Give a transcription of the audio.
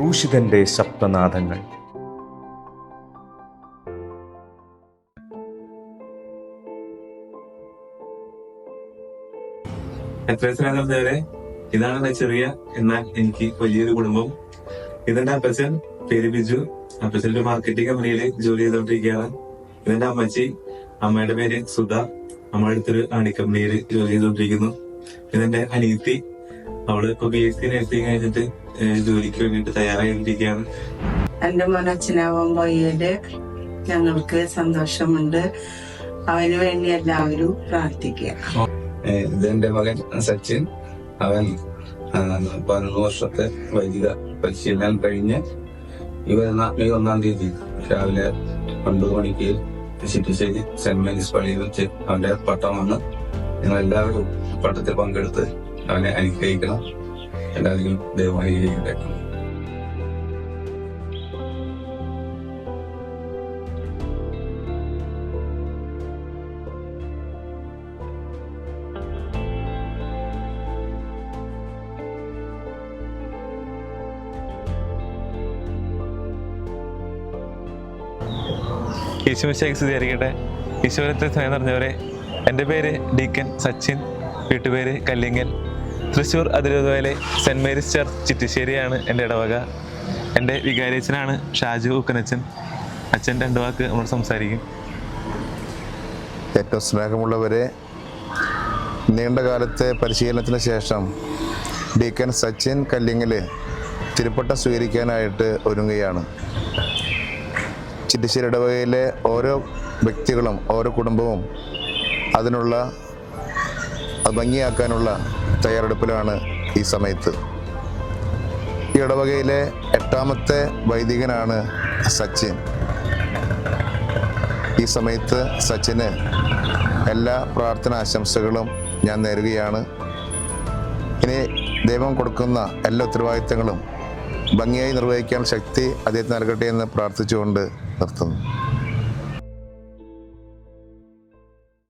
ക്രൂശിതന്റെ ശബ്ദനാദങ്ങൾ. ഇതാണ് ചെറിയ എന്നാൽ എനിക്ക് വലിയൊരു കുടുംബം. ഇതെന്റെ അപ്പച്ചൻ, പേര് ബിജു. അപ്പച്ചൻ ഒരു മാർക്കറ്റിംഗ് കമ്പനിയിൽ ജോലി ചെയ്തോണ്ടിരിക്കുകയാണ്. ഇതെന്റെ അമ്മച്ചി, അമ്മയുടെ പേര് സുധ. അമ്മ അടുത്തൊരു കമ്പനിയിൽ ജോലി ചെയ്തോണ്ടിരിക്കുന്നു. ഇതെന്റെ അനിയത്തി, അവള് ഇപ്പൊ BSc നഴ്സിംഗ് കഴിഞ്ഞിട്ട് ജോലിക്ക് വേണ്ടിട്ട് തയ്യാറായിരിക്കുകയാണ്. എന്റെ മോൻ അച്ഛനാവാൻ പോയതില് ഞങ്ങൾക്ക് സന്തോഷമുണ്ട്. അവന് വേണ്ടി എല്ലാവരും പ്രാർത്ഥിക്കുക. ഇതെന്റെ മകൻ സച്ചിൻ. അവൻ 11 വർഷത്തെ വൈദിക പരിശീലനം കഴിഞ്ഞ് മെയ് 1-ാം തീയതി രാവിലെ 9 മണിക്ക് ചിറ്റിശ്ശേരി സെന്റ് മേരീസ് പള്ളിയിൽ വെച്ച് അവന്റെ പട്ടം വന്ന് നിങ്ങളെല്ലാവരും പട്ടത്തിൽ പങ്കെടുത്ത് അവനെ അനുഗ്രഹിക്കണം. എല്ലാവരും ദൈവമായി അനുഗ്രഹിക്കട്ടെ. യേശുമിശിഹായ്ക്ക് സ്തുതിയായിരിക്കട്ടെ. ഈശ്വരത്തെ സ്നേഹം നിറഞ്ഞവരെ, എൻ്റെ പേര് ഡീക്കൻ സച്ചിൻ, വീട്ടുപേര് കല്ലിങ്ങൽ. തൃശ്ശൂർ അതിരൂപതയിലെ സെൻറ് മേരീസ് ചർച്ച് ചിറ്റിശ്ശേരിയാണ് എൻ്റെ ഇടവക. എൻ്റെ വികാരിയച്ഛനാണ് ഷാജു ഊക്കനച്ഛൻ. അച്ഛൻ 2 വാക്ക് നമ്മൾ സംസാരിക്കും. ഏറ്റവും സ്നേഹമുള്ളവരെ, നീണ്ട കാലത്തെ പരിശീലനത്തിന് ശേഷം ഡീക്കൻ സച്ചിൻ കല്ലിങ്ങൽ തിരുപ്പട്ടം സ്വീകരിക്കാനായിട്ട് ഒരുങ്ങുകയാണ്. ചിറ്റിശ്ശേരി ഇടവകയിലെ ഓരോ വ്യക്തികളും ഓരോ കുടുംബവും അതിനുള്ള ഭംഗിയാക്കാനുള്ള തയ്യാറെടുപ്പിലാണ് ഈ സമയത്ത്. ഈ ഇടവകയിലെ 8ാമത്തെ വൈദികനാണ് സച്ചിൻ. ഈ സമയത്ത് സച്ചിന് എല്ലാ പ്രാർത്ഥന ആശംസകളും ഞാൻ നേരുകയാണ്. ഇനി ദൈവം കൊടുക്കുന്ന എല്ലാ ഉത്തരവാദിത്തങ്ങളും ഭംഗിയായി നിർവഹിക്കാൻ ശക്തി അദ്ദേഹത്തിന് നൽകട്ടെ എന്ന് പ്രാർത്ഥിച്ചുകൊണ്ട് നിർത്തുന്നു.